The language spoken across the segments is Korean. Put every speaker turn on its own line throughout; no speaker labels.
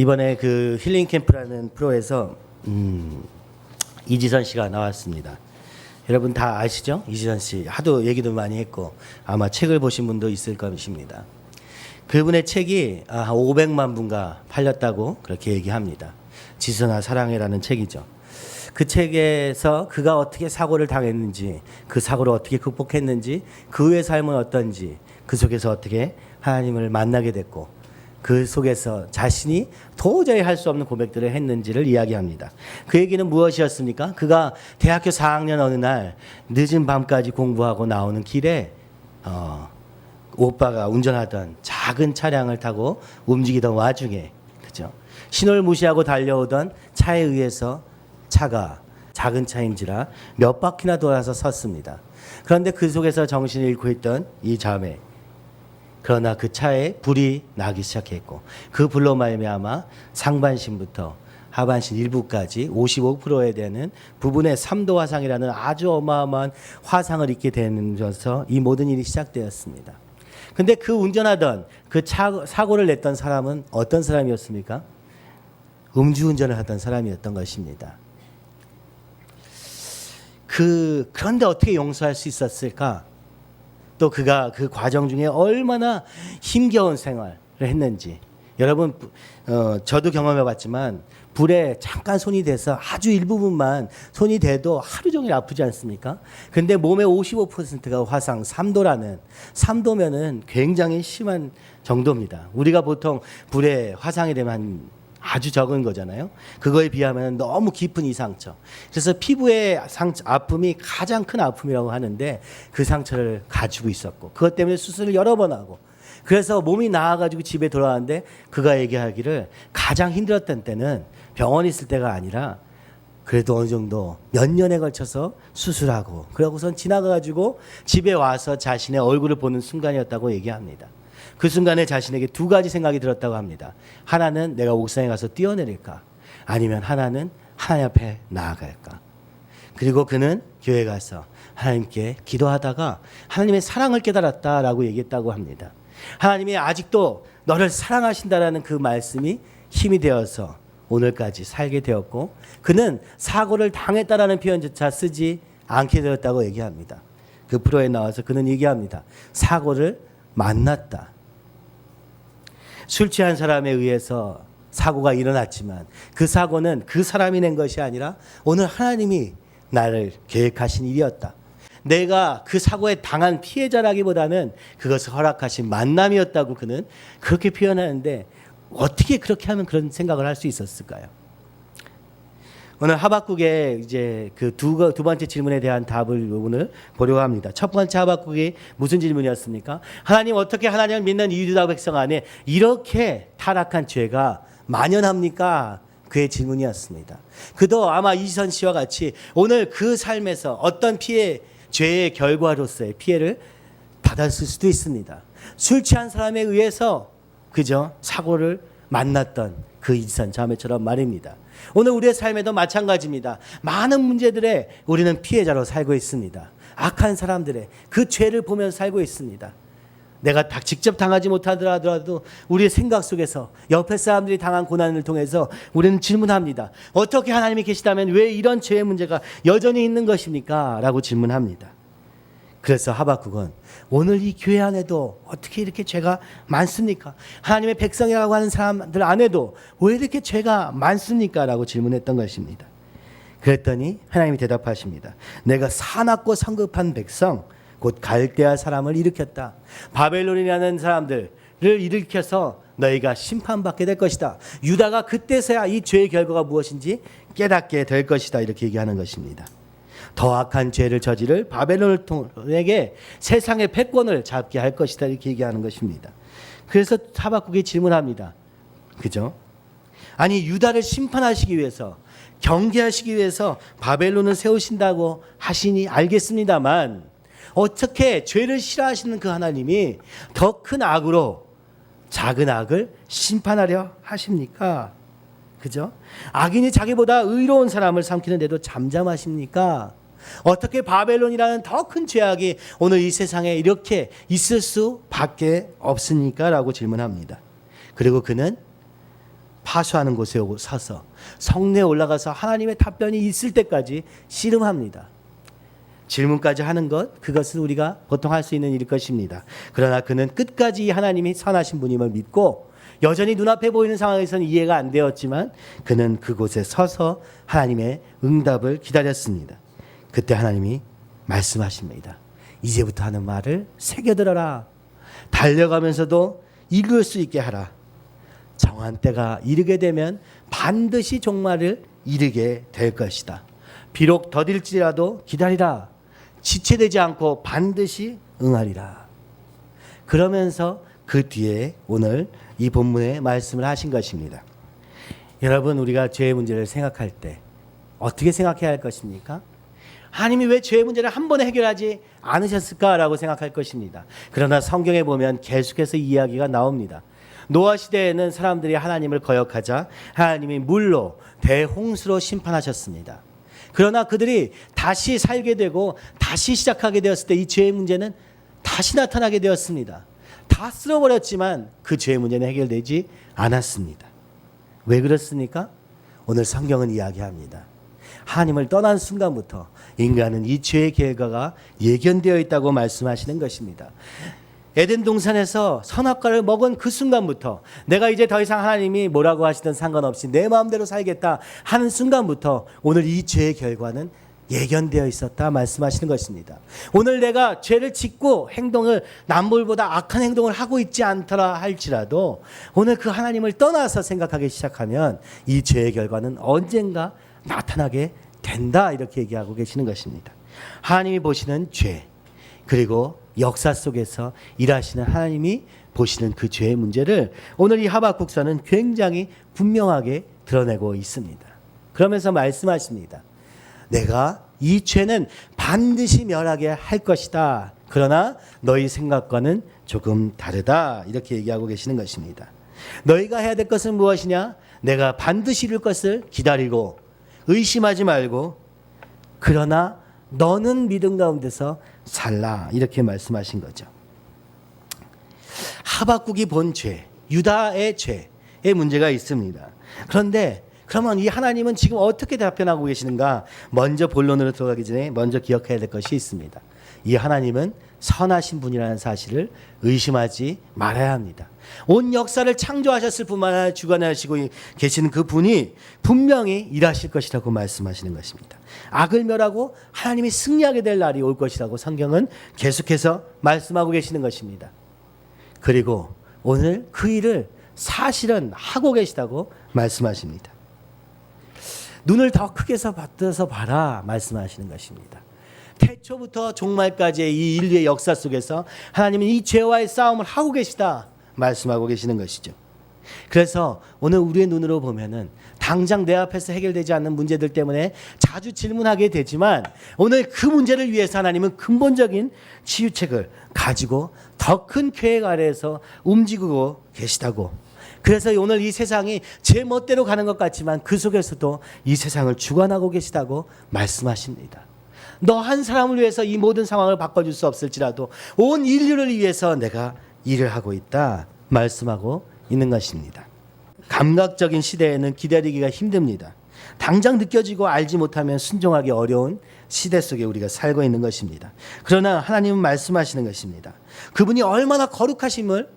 이번에 그 힐링 캠프라는 프로에서 이지선 씨가 나왔습니다. 여러분 다 아시죠? 이지선 씨 하도 얘기도 많이 했고 아마 책을 보신 분도 있을 것입니다. 그분의 책이 한 500만 부가 팔렸다고 그렇게 얘기합니다. 지선아 사랑해라는 책이죠. 그 책에서 그가 어떻게 사고를 당했는지, 그 사고를 어떻게 극복했는지, 그 후의 삶은 어떤지, 그 속에서 어떻게 하나님을 만나게 됐고, 그 속에서 자신이 도저히 할 수 없는 고백들을 했는지를 이야기합니다. 그 얘기는 무엇이었습니까? 그가 대학교 4학년 어느 날 늦은 밤까지 공부하고 나오는 길에 오빠가 운전하던 작은 차량을 타고 움직이던 와중에, 그죠? 신호를 무시하고 달려오던 차에 의해서 차가 작은 차인지라 몇 바퀴나 돌아서 섰습니다. 그런데 그 속에서 정신을 잃고 있던 이 자매, 그러나 그 차에 불이 나기 시작했고 그 불로 말미암아 상반신부터 하반신 일부까지 55%에 되는 부분의 3도 화상이라는 아주 어마어마한 화상을 입게 되면서 이 모든 일이 시작되었습니다. 근데 그 운전하던 그 사고를 냈던 사람은 어떤 사람이었습니까? 음주운전을 하던 사람이었던 것입니다. 그런데 어떻게 용서할 수 있었을까? 또 그가 그 과정 중에 얼마나 힘겨운 생활을 했는지. 여러분, 저도 경험해 봤지만 불에 잠깐 손이 돼서 아주 일부분만 손이 돼도 하루 종일 아프지 않습니까? 근데 몸의 55%가 화상 3도라는, 3도면은 굉장히 심한 정도입니다. 우리가 보통 불에 화상이 되면 아주 적은 거잖아요. 그거에 비하면 너무 깊은 이 상처. 그래서 피부의 아픔이 가장 큰 아픔이라고 하는데 그 상처를 가지고 있었고 그것 때문에 수술을 여러 번 하고 그래서 몸이 나아가지고 집에 돌아왔는데 그가 얘기하기를 가장 힘들었던 때는 병원에 있을 때가 아니라 그래도 어느 정도 몇 년에 걸쳐서 수술하고 그러고선 지나가가지고 집에 와서 자신의 얼굴을 보는 순간이었다고 얘기합니다. 그 순간에 자신에게 두 가지 생각이 들었다고 합니다. 하나는 내가 옥상에 가서 뛰어내릴까? 아니면 하나는 하나님 앞에 나아갈까? 그리고 그는 교회에 가서 하나님께 기도하다가 하나님의 사랑을 깨달았다라고 얘기했다고 합니다. 하나님이 아직도 너를 사랑하신다라는 그 말씀이 힘이 되어서 오늘까지 살게 되었고 그는 사고를 당했다라는 표현조차 쓰지 않게 되었다고 얘기합니다. 그 프로에 나와서 그는 얘기합니다. 사고를 만났다. 술 취한 사람에 의해서 사고가 일어났지만 그 사고는 그 사람이 낸 것이 아니라 오늘 하나님이 나를 계획하신 일이었다. 내가 그 사고에 당한 피해자라기보다는 그것을 허락하신 만남이었다고 그는 그렇게 표현하는데 어떻게 그렇게 하면 그런 생각을 할 수 있었을까요? 오늘 하박국의 이제 그 두 번째 질문에 대한 답을 오늘 보려고 합니다. 첫 번째 하박국이 무슨 질문이었습니까? 하나님 어떻게 하나님을 믿는 이유다 백성 안에 이렇게 타락한 죄가 만연합니까? 그의 질문이었습니다. 그도 아마 이지선 씨와 같이 오늘 그 삶에서 어떤 죄의 결과로서의 피해를 받았을 수도 있습니다. 술 취한 사람에 의해서 그저 사고를 만났던 그 이지선 자매처럼 말입니다. 오늘 우리의 삶에도 마찬가지입니다. 많은 문제들에 우리는 피해자로 살고 있습니다. 악한 사람들의 그 죄를 보면서 살고 있습니다. 내가 직접 당하지 못하더라도 우리의 생각 속에서 옆에 사람들이 당한 고난을 통해서 우리는 질문합니다. 어떻게 하나님이 계시다면 왜 이런 죄의 문제가 여전히 있는 것입니까? 라고 질문합니다. 그래서 하박국은 오늘 이 교회 안에도 어떻게 이렇게 죄가 많습니까? 하나님의 백성이라고 하는 사람들 안에도 왜 이렇게 죄가 많습니까? 라고 질문했던 것입니다. 그랬더니 하나님이 대답하십니다. 내가 사납고 성급한 백성 곧 갈대아 사람을 일으켰다. 바벨론이라는 사람들을 일으켜서 너희가 심판받게 될 것이다. 유다가 그때서야 이 죄의 결과가 무엇인지 깨닫게 될 것이다. 이렇게 얘기하는 것입니다. 더 악한 죄를 저지를 바벨론에게 세상의 패권을 잡게 할 것이다. 이렇게 얘기하는 것입니다. 그래서 하박국이 질문합니다. 그죠? 아니 유다를 심판하시기 위해서 경계하시기 위해서 바벨론을 세우신다고 하시니 알겠습니다만 어떻게 죄를 싫어하시는 그 하나님이 더 큰 악으로 작은 악을 심판하려 하십니까? 그죠? 악인이 자기보다 의로운 사람을 삼키는데도 잠잠하십니까? 어떻게 바벨론이라는 더 큰 죄악이 오늘 이 세상에 이렇게 있을 수밖에 없습니까? 라고 질문합니다. 그리고 그는 파수하는 곳에 서서 성내에 올라가서 하나님의 답변이 있을 때까지 씨름합니다. 질문까지 하는 그것은 우리가 보통 할 수 있는 일일 것입니다. 그러나 그는 끝까지 하나님이 선하신 분임을 믿고 여전히 눈앞에 보이는 상황에서는 이해가 안 되었지만 그는 그곳에 서서 하나님의 응답을 기다렸습니다. 그때 하나님이 말씀하십니다. 이제부터 하는 말을 새겨들어라. 달려가면서도 이룰 수 있게 하라. 정한 때가 이르게 되면 반드시 종말을 이루게 될 것이다. 비록 더딜지라도 기다리라. 지체되지 않고 반드시 응하리라. 그러면서 그 뒤에 오늘 이 본문에 말씀을 하신 것입니다. 여러분, 우리가 죄의 문제를 생각할 때 어떻게 생각해야 할 것입니까? 하나님이 왜 죄의 문제를 한 번에 해결하지 않으셨을까라고 생각할 것입니다. 그러나 성경에 보면 계속해서 이야기가 나옵니다. 노아 시대에는 사람들이 하나님을 거역하자 하나님이 물로 대홍수로 심판하셨습니다. 그러나 그들이 다시 살게 되고 다시 시작하게 되었을 때 이 죄의 문제는 다시 나타나게 되었습니다. 다 쓸어버렸지만 그 죄의 문제는 해결되지 않았습니다. 왜 그렇습니까? 오늘 성경은 이야기합니다. 하나님을 떠난 순간부터 인간은 이 죄의 결과가 예견되어 있다고 말씀하시는 것입니다. 에덴 동산에서 선악과를 먹은 그 순간부터 내가 이제 더 이상 하나님이 뭐라고 하시든 상관없이 내 마음대로 살겠다 하는 순간부터 오늘 이 죄의 결과는 예견되어 있었다 말씀하시는 것입니다. 오늘 내가 죄를 짓고 행동을 남들보다 악한 행동을 하고 있지 않더라 할지라도 오늘 그 하나님을 떠나서 생각하기 시작하면 이 죄의 결과는 언젠가 나타나게 된다 이렇게 얘기하고 계시는 것입니다. 하나님이 보시는 죄 그리고 역사 속에서 일하시는 하나님이 보시는 그 죄의 문제를 오늘 이 하박국서는 굉장히 분명하게 드러내고 있습니다. 그러면서 말씀하십니다. 내가 이 죄는 반드시 멸하게 할 것이다. 그러나 너희 생각과는 조금 다르다. 이렇게 얘기하고 계시는 것입니다. 너희가 해야 될 것은 무엇이냐? 내가 반드시 이룰 것을 기다리고 의심하지 말고 그러나 너는 믿음 가운데서 살라. 이렇게 말씀하신 거죠. 하박국이 본 죄, 유다의 죄의 문제가 있습니다. 그런데 그러면 이 하나님은 지금 어떻게 답변하고 계시는가? 먼저 본론으로 들어가기 전에 먼저 기억해야 될 것이 있습니다. 이 하나님은 선하신 분이라는 사실을 의심하지 말아야 합니다. 온 역사를 창조하셨을 뿐만 아니라 주관하시고 계시는 그 분이 분명히 일하실 것이라고 말씀하시는 것입니다. 악을 멸하고 하나님이 승리하게 될 날이 올 것이라고 성경은 계속해서 말씀하고 계시는 것입니다. 그리고 오늘 그 일을 사실은 하고 계시다고 말씀하십니다. 눈을 더 크게 받들어서 봐라 말씀하시는 것입니다. 태초부터 종말까지의 이 인류의 역사 속에서 하나님은 이 죄와의 싸움을 하고 계시다 말씀하고 계시는 것이죠. 그래서 오늘 우리의 눈으로 보면은 당장 내 앞에서 해결되지 않는 문제들 때문에 자주 질문하게 되지만 오늘 그 문제를 위해서 하나님은 근본적인 치유책을 가지고 더 큰 계획 아래에서 움직이고 계시다고. 그래서 오늘 이 세상이 제 멋대로 가는 것 같지만 그 속에서도 이 세상을 주관하고 계시다고 말씀하십니다. 너 한 사람을 위해서 이 모든 상황을 바꿔줄 수 없을지라도 온 인류를 위해서 내가 일을 하고 있다 말씀하고 있는 것입니다. 감각적인 시대에는 기다리기가 힘듭니다. 당장 느껴지고 알지 못하면 순종하기 어려운 시대 속에 우리가 살고 있는 것입니다. 그러나 하나님은 말씀하시는 것입니다. 그분이 얼마나 거룩하심을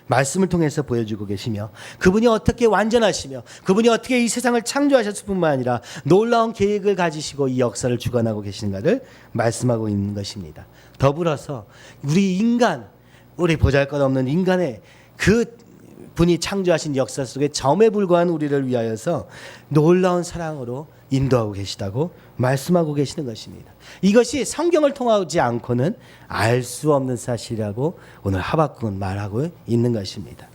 말씀을 통해서 보여주고 계시며 그분이 어떻게 완전하시며 그분이 어떻게 이 세상을 창조하셨을 뿐만 아니라 놀라운 계획을 가지시고 이 역사를 주관하고 계시는가를 말씀하고 있는 것입니다. 더불어서 우리 인간, 우리 보잘것없는 인간의 그 분이 창조하신 역사 속에 점에 불과한 우리를 위하여서 놀라운 사랑으로 인도하고 계시다고 말씀하고 계시는 것입니다. 이것이 성경을 통하지 않고는 알 수 없는 사실이라고 오늘 하박국은 말하고 있는 것입니다.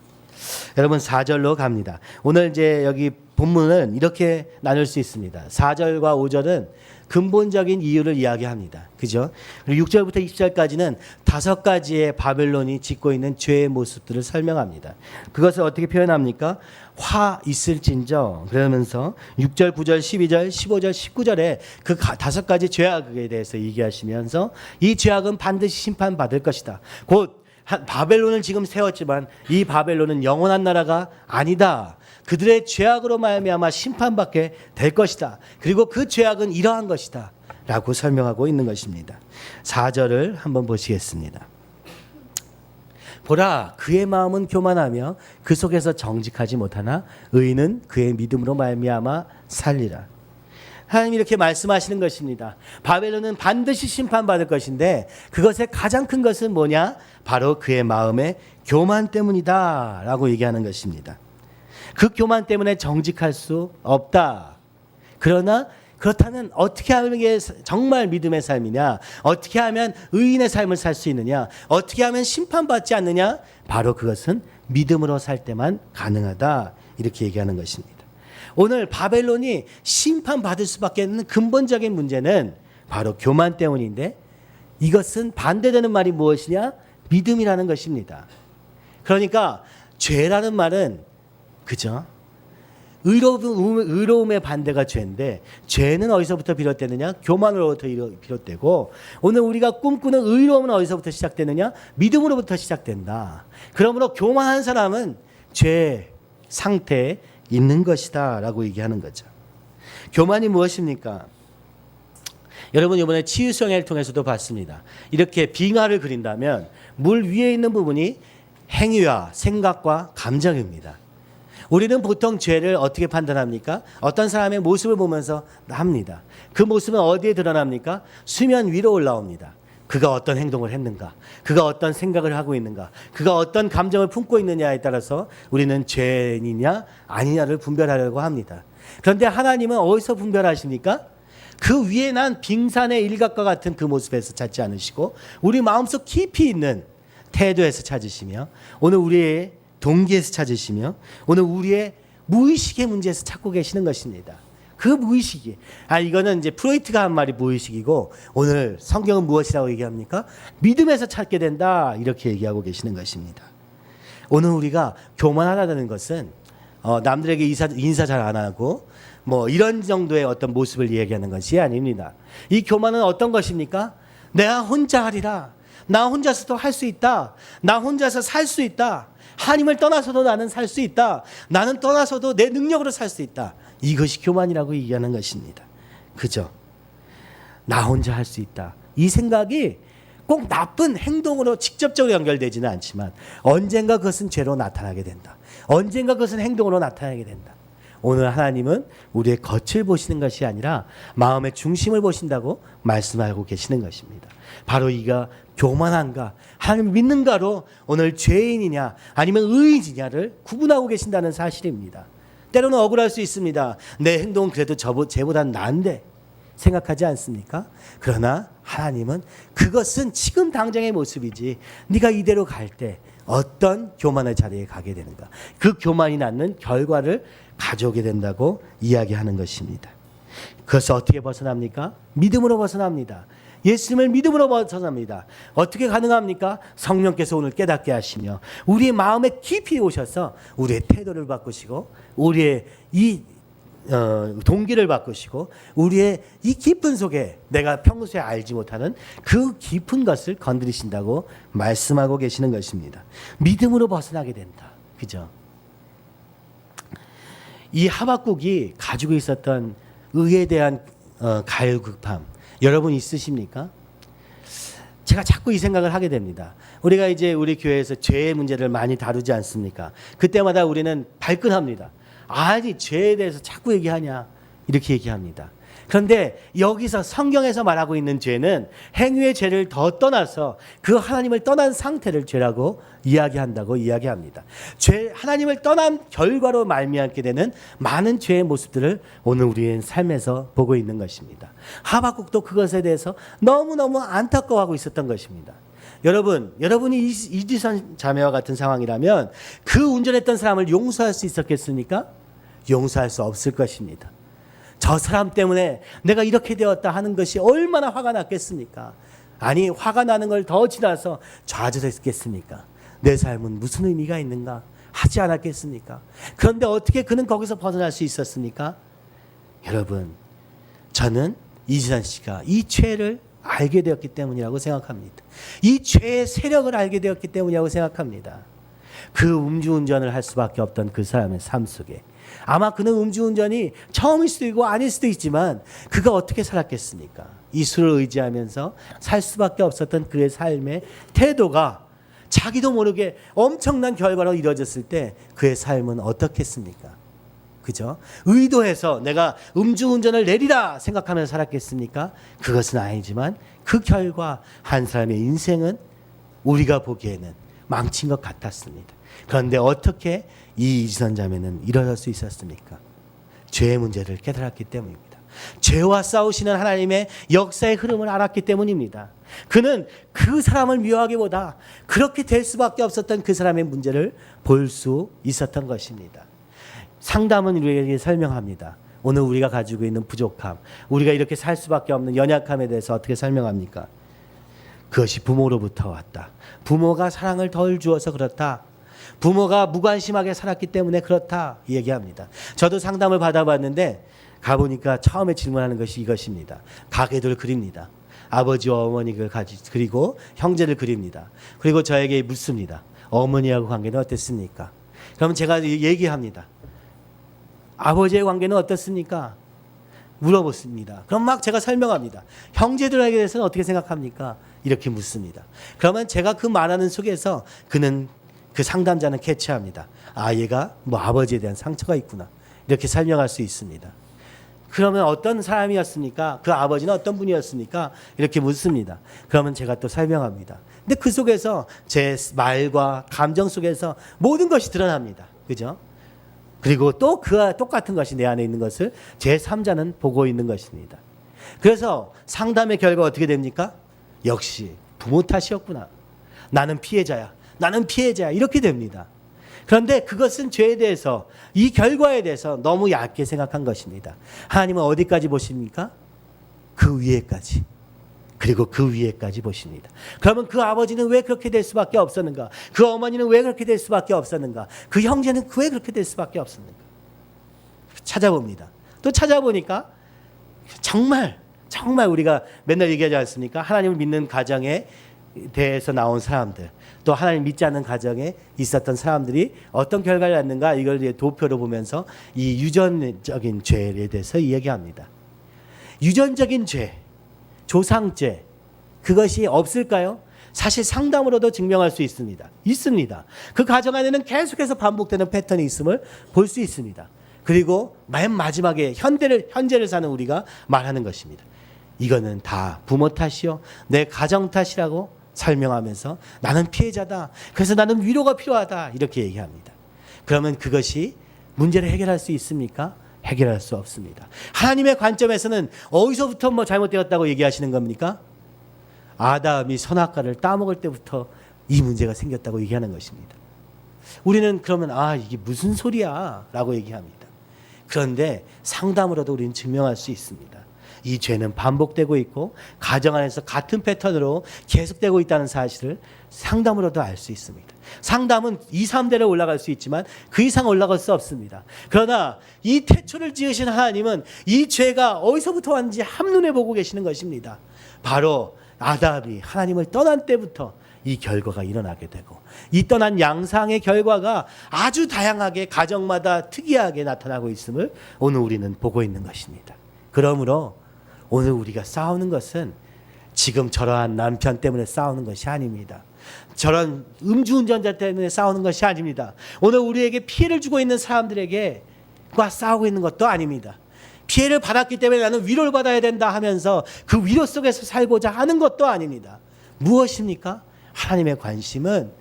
여러분 4절로 갑니다. 오늘 이제 여기 본문은 이렇게 나눌 수 있습니다. 4절과 5절은 근본적인 이유를 이야기합니다. 그죠? 그리고 6절부터 20절까지는 5가지의 바벨론이 짓고 있는 죄의 모습들을 설명합니다. 그것을 어떻게 표현합니까? 화 있을진저 그러면서 6절, 9절, 12절, 15절, 19절에 그 5가지 죄악에 대해서 얘기하시면서 이 죄악은 반드시 심판받을 것이다. 곧 바벨론을 지금 세웠지만 이 바벨론은 영원한 나라가 아니다. 그들의 죄악으로 말미암아 심판받게 될 것이다. 그리고 그 죄악은 이러한 것이다 라고 설명하고 있는 것입니다. 4절을 한번 보시겠습니다. 보라, 그의 마음은 교만하며 그 속에서 정직하지 못하나 의인은 그의 믿음으로 말미암아 살리라. 하나님이 이렇게 말씀하시는 것입니다. 바벨론은 반드시 심판받을 것인데 그것의 가장 큰 것은 뭐냐? 바로 그의 마음의 교만 때문이다 라고 얘기하는 것입니다. 그 교만 때문에 정직할 수 없다. 그러나 그렇다면 어떻게 하는 게 정말 믿음의 삶이냐? 어떻게 하면 의인의 삶을 살 수 있느냐? 어떻게 하면 심판받지 않느냐? 바로 그것은 믿음으로 살 때만 가능하다. 이렇게 얘기하는 것입니다. 오늘 바벨론이 심판받을 수밖에 없는 근본적인 문제는 바로 교만 때문인데 이것은 반대되는 말이 무엇이냐? 믿음이라는 것입니다. 그러니까 죄라는 말은 그죠? 의로움의 반대가 죄인데 죄는 어디서부터 비롯되느냐? 교만으로부터 비롯되고 오늘 우리가 꿈꾸는 의로움은 어디서부터 시작되느냐? 믿음으로부터 시작된다. 그러므로 교만한 사람은 죄 상태에 있는 것이다 라고 얘기하는 거죠. 교만이 무엇입니까? 여러분 이번에 치유성애를 통해서도 봤습니다. 이렇게 빙하를 그린다면 물 위에 있는 부분이 행위와 생각과 감정입니다. 우리는 보통 죄를 어떻게 판단합니까? 어떤 사람의 모습을 보면서 합니다. 그 모습은 어디에 드러납니까? 수면 위로 올라옵니다. 그가 어떤 행동을 했는가? 그가 어떤 생각을 하고 있는가? 그가 어떤 감정을 품고 있느냐에 따라서 우리는 죄인이냐 아니냐를 분별하려고 합니다. 그런데 하나님은 어디서 분별하십니까? 그 위에 난 빙산의 일각과 같은 그 모습에서 찾지 않으시고 우리 마음속 깊이 있는 태도에서 찾으시며 오늘 우리의 동기에서 찾으시며 오늘 우리의 무의식의 문제에서 찾고 계시는 것입니다. 그 무의식이 이거는 이제 프로이트가 한 말이 무의식이고 오늘 성경은 무엇이라고 얘기합니까? 믿음에서 찾게 된다 이렇게 얘기하고 계시는 것입니다. 오늘 우리가 교만하다는 것은 남들에게 인사 잘 안 하고 뭐 이런 정도의 어떤 모습을 이야기하는 것이 아닙니다. 이 교만은 어떤 것입니까? 내가 혼자 하리라. 나 혼자서도 할 수 있다. 나 혼자서 살 수 있다. 하나님을 떠나서도 나는 살 수 있다. 나는 떠나서도 내 능력으로 살 수 있다. 이것이 교만이라고 얘기하는 것입니다. 그죠? 나 혼자 할 수 있다. 이 생각이 꼭 나쁜 행동으로 직접적으로 연결되지는 않지만 언젠가 그것은 죄로 나타나게 된다. 언젠가 그것은 행동으로 나타나게 된다. 오늘 하나님은 우리의 겉을 보시는 것이 아니라 마음의 중심을 보신다고 말씀하고 계시는 것입니다. 바로 이가 교만한가 하나님을 믿는가로 오늘 죄인이냐 아니면 의인이냐를 구분하고 계신다는 사실입니다. 때로는 억울할 수 있습니다. 내 행동은 그래도 쟤보단 나은데 생각하지 않습니까? 그러나 하나님은 그것은 지금 당장의 모습이지 네가 이대로 갈 때 어떤 교만의 자리에 가게 되는가 그 교만이 낳는 결과를 가져오게 된다고 이야기하는 것입니다. 그것을 어떻게 벗어납니까? 믿음으로 벗어납니다. 예수님을 믿음으로 벗어납니다. 어떻게 가능합니까? 성령께서 오늘 깨닫게 하시며 우리의 마음에 깊이 오셔서 우리의 태도를 바꾸시고 우리의 이 동기를 바꾸시고 우리의 이 깊은 속에 내가 평소에 알지 못하는 그 깊은 것을 건드리신다고 말씀하고 계시는 것입니다. 믿음으로 벗어나게 된다. 그죠? 이 하박국이 가지고 있었던 의에 대한 갈급함 여러분 있으십니까? 제가 자꾸 이 생각을 하게 됩니다. 우리가 이제 우리 교회에서 죄의 문제를 많이 다루지 않습니까? 그때마다 우리는 발끈합니다. 아니 죄에 대해서 자꾸 얘기하냐 이렇게 얘기합니다. 그런데 여기서 성경에서 말하고 있는 죄는 행위의 죄를 더 떠나서 그 하나님을 떠난 상태를 죄라고 이야기한다고 이야기합니다. 죄 하나님을 떠난 결과로 말미암게 되는 많은 죄의 모습들을 오늘 우리의 삶에서 보고 있는 것입니다. 하박국도 그것에 대해서 너무너무 안타까워하고 있었던 것입니다. 여러분이 이지선 자매와 같은 상황이라면 그 운전했던 사람을 용서할 수 있었겠습니까? 용서할 수 없을 것입니다. 저 사람 때문에 내가 이렇게 되었다 하는 것이 얼마나 화가 났겠습니까? 아니 화가 나는 걸 더 지나서 좌절했겠습니까? 내 삶은 무슨 의미가 있는가 하지 않았겠습니까? 그런데 어떻게 그는 거기서 벗어날 수 있었습니까? 여러분 저는 이지선 씨가 이 죄를 알게 되었기 때문이라고 생각합니다. 이 죄의 세력을 알게 되었기 때문이라고 생각합니다. 그 음주운전을 할 수밖에 없던 그 사람의 삶 속에 아마 그는 음주운전이 처음일 수도 있고 아닐 수도 있지만 그가 어떻게 살았겠습니까? 이 술을 의지하면서 살 수밖에 없었던 그의 삶의 태도가 자기도 모르게 엄청난 결과로 이루어졌을 때 그의 삶은 어떻겠습니까? 그죠? 의도해서 내가 음주운전을 내리라 생각하면서 살았겠습니까? 그것은 아니지만 그 결과 한 사람의 인생은 우리가 보기에는 망친 것 같았습니다. 그런데 어떻게 이 이지선 자매는 일어날 수 있었습니까? 죄의 문제를 깨달았기 때문입니다. 죄와 싸우시는 하나님의 역사의 흐름을 알았기 때문입니다. 그는 그 사람을 미워하기보다 그렇게 될 수밖에 없었던 그 사람의 문제를 볼 수 있었던 것입니다. 상담은 우리에게 설명합니다. 오늘 우리가 가지고 있는 부족함, 우리가 이렇게 살 수밖에 없는 연약함에 대해서 어떻게 설명합니까? 그것이 부모로부터 왔다. 부모가 사랑을 덜 주어서 그렇다. 부모가 무관심하게 살았기 때문에 그렇다 얘기합니다. 저도 상담을 받아봤는데 가보니까 처음에 질문하는 것이 이것입니다. 가계도를 그립니다. 아버지와 어머니를 그리고 형제를 그립니다. 그리고 저에게 묻습니다. 어머니하고 관계는 어땠습니까? 그러면 제가 얘기합니다. 아버지의 관계는 어떻습니까? 물어보습니다. 그럼 막 제가 설명합니다. 형제들에게 대해서는 어떻게 생각합니까? 이렇게 묻습니다. 그러면 제가 그 말하는 속에서 그 상담자는 캐치합니다. 아, 얘가 뭐 아버지에 대한 상처가 있구나. 이렇게 설명할 수 있습니다. 그러면 어떤 사람이었습니까? 그 아버지는 어떤 분이었습니까? 이렇게 묻습니다. 그러면 제가 또 설명합니다. 근데 그 속에서 제 말과 감정 속에서 모든 것이 드러납니다. 그죠? 그리고 또 그와 똑같은 것이 내 안에 있는 것을 제3자는 보고 있는 것입니다. 그래서 상담의 결과 어떻게 됩니까? 역시 부모 탓이었구나. 나는 피해자야. 나는 피해자야. 이렇게 됩니다. 그런데 그것은 죄에 대해서, 이 결과에 대해서 너무 얕게 생각한 것입니다. 하나님은 어디까지 보십니까? 그 위에까지. 그리고 그 위에까지 보십니다. 그러면 그 아버지는 왜 그렇게 될 수밖에 없었는가? 그 어머니는 왜 그렇게 될 수밖에 없었는가? 그 형제는 왜 그렇게 될 수밖에 없었는가? 찾아봅니다. 또 찾아보니까 정말 우리가 맨날 얘기하지 않습니까? 하나님을 믿는 가정에 대해서 나온 사람들, 또 하나님 믿지 않는 가정에 있었던 사람들이 어떤 결과를 낳는가, 이걸 도표로 보면서 이 유전적인 죄에 대해서 이야기합니다. 유전적인 죄, 조상죄, 그것이 없을까요? 사실 상담으로도 증명할 수 있습니다. 있습니다. 그 가정 안에는 계속해서 반복되는 패턴이 있음을 볼 수 있습니다. 그리고 맨 마지막에 현재를 사는 우리가 말하는 것입니다. 이거는 다 부모 탓이요, 내 가정 탓이라고 설명하면서 나는 피해자다. 그래서 나는 위로가 필요하다. 이렇게 얘기합니다. 그러면 그것이 문제를 해결할 수 있습니까? 해결할 수 없습니다. 하나님의 관점에서는 어디서부터 뭐 잘못되었다고 얘기하시는 겁니까? 아담이 선악과를 따먹을 때부터 이 문제가 생겼다고 얘기하는 것입니다. 우리는 그러면 이게 무슨 소리야 라고 얘기합니다. 그런데 상담으로도 우리는 증명할 수 있습니다. 이 죄는 반복되고 있고 가정 안에서 같은 패턴으로 계속되고 있다는 사실을 상담으로도 알 수 있습니다. 상담은 2, 3대로 올라갈 수 있지만 그 이상 올라갈 수 없습니다. 그러나 이 태초를 지으신 하나님은 이 죄가 어디서부터 왔는지 한눈에 보고 계시는 것입니다. 바로 아담이 하나님을 떠난 때부터 이 결과가 일어나게 되고, 이 떠난 양상의 결과가 아주 다양하게 가정마다 특이하게 나타나고 있음을 오늘 우리는 보고 있는 것입니다. 그러므로 오늘 우리가 싸우는 것은 지금 저러한 남편 때문에 싸우는 것이 아닙니다. 저런 음주운전자 때문에 싸우는 것이 아닙니다. 오늘 우리에게 피해를 주고 있는 사람들에게과 싸우고 있는 것도 아닙니다. 피해를 받았기 때문에 나는 위로를 받아야 된다 하면서 그 위로 속에서 살고자 하는 것도 아닙니다. 무엇입니까? 하나님의 관심은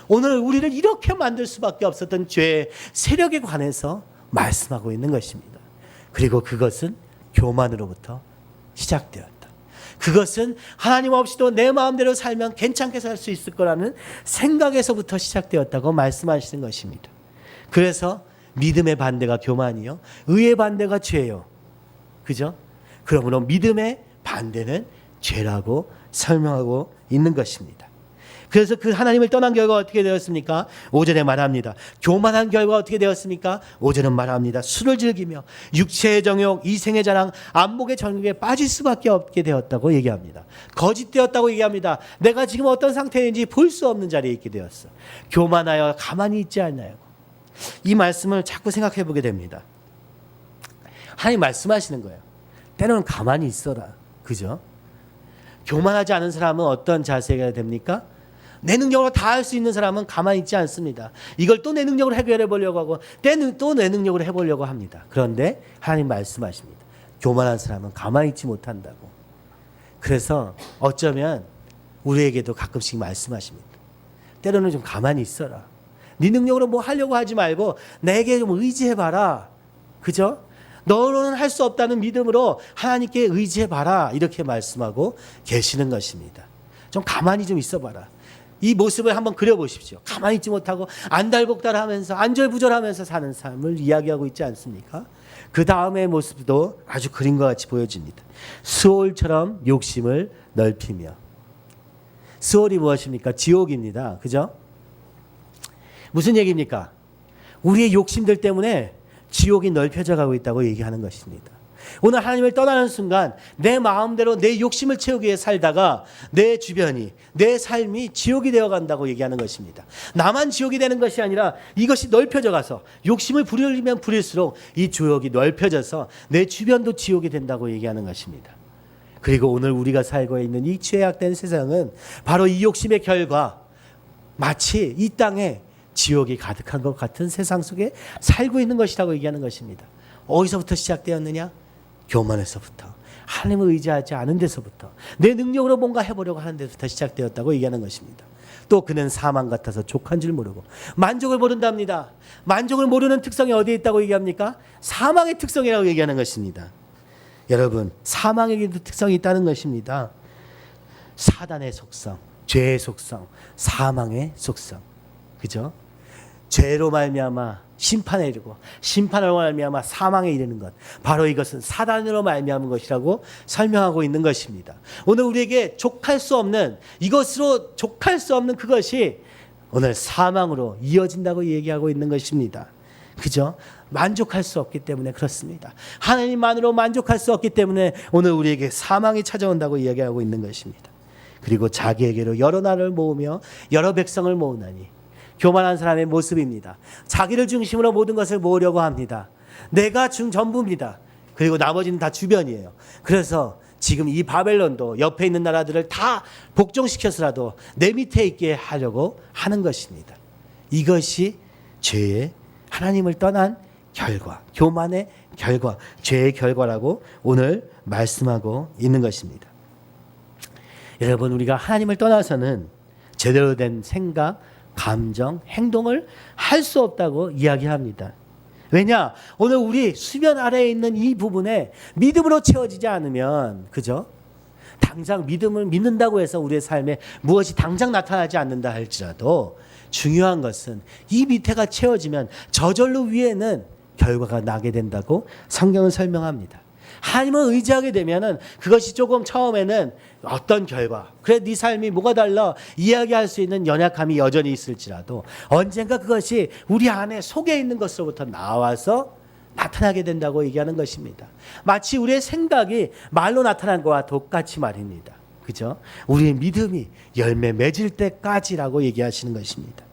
오늘 우리를 이렇게 만들 수밖에 없었던 죄의 세력에 관해서 말씀하고 있는 것입니다. 그리고 그것은 교만으로부터 시작되었다. 그것은 하나님 없이도 내 마음대로 살면 괜찮게 살 수 있을 거라는 생각에서부터 시작되었다고 말씀하시는 것입니다. 그래서 믿음의 반대가 교만이요, 의의 반대가 죄요. 그죠? 그러므로 믿음의 반대는 죄라고 설명하고 있는 것입니다. 그래서 그 하나님을 떠난 결과가 어떻게 되었습니까? 5절에 말합니다. 교만한 결과가 어떻게 되었습니까? 5절은 말합니다. 술을 즐기며 육체의 정욕, 이생의 자랑, 안목의 정욕에 빠질 수밖에 없게 되었다고 얘기합니다. 거짓되었다고 얘기합니다. 내가 지금 어떤 상태인지 볼 수 없는 자리에 있게 되었어. 교만하여 가만히 있지 않나요? 이 말씀을 자꾸 생각해 보게 됩니다. 하나님 말씀하시는 거예요. 때로는 가만히 있어라. 그죠? 교만하지 않은 사람은 어떤 자세가 됩니까? 내 능력으로 다 할 수 있는 사람은 가만히 있지 않습니다. 이걸 또 내 능력으로 해결해 보려고 하고 또 내 능력으로 해보려고 합니다. 그런데 하나님 말씀하십니다. 교만한 사람은 가만히 있지 못한다고. 그래서 어쩌면 우리에게도 가끔씩 말씀하십니다. 때로는 좀 가만히 있어라. 네 능력으로 뭐 하려고 하지 말고 내게 좀 의지해봐라. 그죠? 너로는 할 수 없다는 믿음으로 하나님께 의지해봐라. 이렇게 말씀하고 계시는 것입니다. 좀 가만히 좀 있어봐라. 이 모습을 한번 그려보십시오. 가만히 있지 못하고 안달복달하면서 안절부절하면서 사는 삶을 이야기하고 있지 않습니까? 그 다음의 모습도 아주 그림과 같이 보여집니다. 스올처럼 욕심을 넓히며. 스올이 무엇입니까? 지옥입니다. 그죠? 무슨 얘기입니까? 우리의 욕심들 때문에 지옥이 넓혀져 가고 있다고 얘기하는 것입니다. 오늘 하나님을 떠나는 순간 내 마음대로 내 욕심을 채우기 위해 살다가 내 주변이, 내 삶이 지옥이 되어 간다고 얘기하는 것입니다. 나만 지옥이 되는 것이 아니라 이것이 넓혀져 가서 욕심을 부리면 부릴수록 이 지옥이 넓혀져서 내 주변도 지옥이 된다고 얘기하는 것입니다. 그리고 오늘 우리가 살고 있는 이 죄악된 세상은 바로 이 욕심의 결과, 마치 이 땅에 지옥이 가득한 것 같은 세상 속에 살고 있는 것이라고 얘기하는 것입니다. 어디서부터 시작되었느냐? 교만에서부터, 하나님을 의지하지 않은 데서부터, 내 능력으로 뭔가 해보려고 하는 데서부터 시작되었다고 얘기하는 것입니다. 또 그는 사망 같아서 족한 줄 모르고 만족을 모른답니다. 만족을 모르는 특성이 어디에 있다고 얘기합니까? 사망의 특성이라고 얘기하는 것입니다. 여러분, 사망에게도 특성이 있다는 것입니다. 사단의 속성, 죄의 속성, 사망의 속성. 그죠? 죄로 말미암아 심판에 이르고 심판으로 말미암아 사망에 이르는 것, 바로 이것은 사단으로 말미암은 것이라고 설명하고 있는 것입니다. 오늘 우리에게 족할 수 없는, 이것으로 족할 수 없는 그것이 오늘 사망으로 이어진다고 얘기하고 있는 것입니다. 그죠? 만족할 수 없기 때문에 그렇습니다. 하나님만으로 만족할 수 없기 때문에 오늘 우리에게 사망이 찾아온다고 이야기하고 있는 것입니다. 그리고 자기에게로 여러 나라를 모으며 여러 백성을 모으나니, 교만한 사람의 모습입니다. 자기를 중심으로 모든 것을 모으려고 합니다. 내가 전부입니다. 그리고 나머지는 다 주변이에요. 그래서 지금 이 바벨론도 옆에 있는 나라들을 다 복종시켜서라도 내 밑에 있게 하려고 하는 것입니다. 이것이 죄의, 하나님을 떠난 결과, 교만의 결과, 죄의 결과라고 오늘 말씀하고 있는 것입니다. 여러분, 우리가 하나님을 떠나서는 제대로 된 생각, 감정, 행동을 할 수 없다고 이야기합니다. 왜냐? 오늘 우리 수면 아래에 있는 이 부분에 믿음으로 채워지지 않으면, 그죠? 당장 믿음을 믿는다고 해서 우리의 삶에 무엇이 당장 나타나지 않는다 할지라도 중요한 것은 이 밑에가 채워지면 저절로 위에는 결과가 나게 된다고 성경은 설명합니다. 하나님을 의지하게 되면은 그것이 조금 처음에는 어떤 결과, 그래 네 삶이 뭐가 달라 이야기할 수 있는 연약함이 여전히 있을지라도 언젠가 그것이 우리 안에 속에 있는 것으로부터 나와서 나타나게 된다고 얘기하는 것입니다. 마치 우리의 생각이 말로 나타난 것과 똑같이 말입니다. 그죠? 우리의 믿음이 열매 맺을 때까지라고 얘기하시는 것입니다.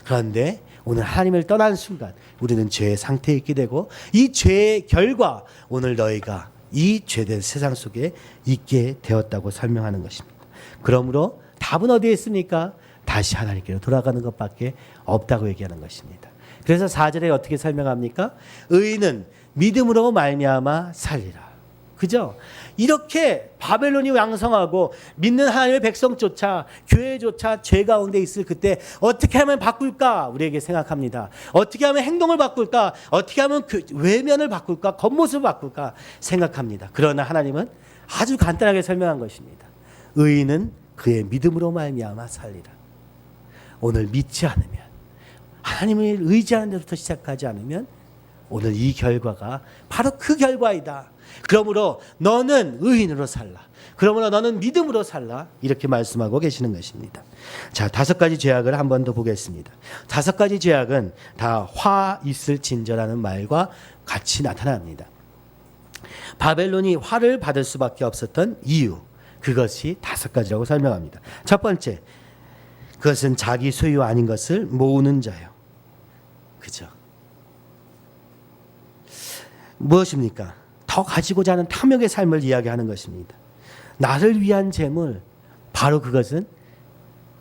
그런데 오늘 하나님을 떠난 순간 우리는 죄의 상태에 있게 되고, 이 죄의 결과, 오늘 너희가 이 죄된 세상 속에 있게 되었다고 설명하는 것입니다. 그러므로 답은 어디에 있습니까? 다시 하나님께로 돌아가는 것밖에 없다고 얘기하는 것입니다. 그래서 4절에 어떻게 설명합니까? 의인은 믿음으로 말미암아 살리라. 그죠? 이렇게 바벨론이 왕성하고 믿는 하나님의 백성조차, 교회조차 죄 가운데 있을 그때 어떻게 하면 바꿀까 우리에게 생각합니다. 어떻게 하면 행동을 바꿀까, 어떻게 하면 그 외면을 바꿀까, 겉모습을 바꿀까 생각합니다. 그러나 하나님은 아주 간단하게 설명한 것입니다. 의인은 그의 믿음으로 말미암아 살리라. 오늘 믿지 않으면, 하나님을 의지하는 데부터 시작하지 않으면 오늘 이 결과가 바로 그 결과이다. 그러므로 너는 의인으로 살라. 그러므로 너는 믿음으로 살라. 이렇게 말씀하고 계시는 것입니다. 자, 5가지 죄악을 한 번 더 보겠습니다. 5가지 죄악은 다 화 있을 진저라는 말과 같이 나타납니다. 바벨론이 화를 받을 수밖에 없었던 이유, 그것이 5가지라고 설명합니다. 첫 번째, 그것은 자기 소유 아닌 것을 모으는 자요. 그죠? 무엇입니까? 더 가지고자 하는 탐욕의 삶을 이야기하는 것입니다. 나를 위한 재물, 바로 그것은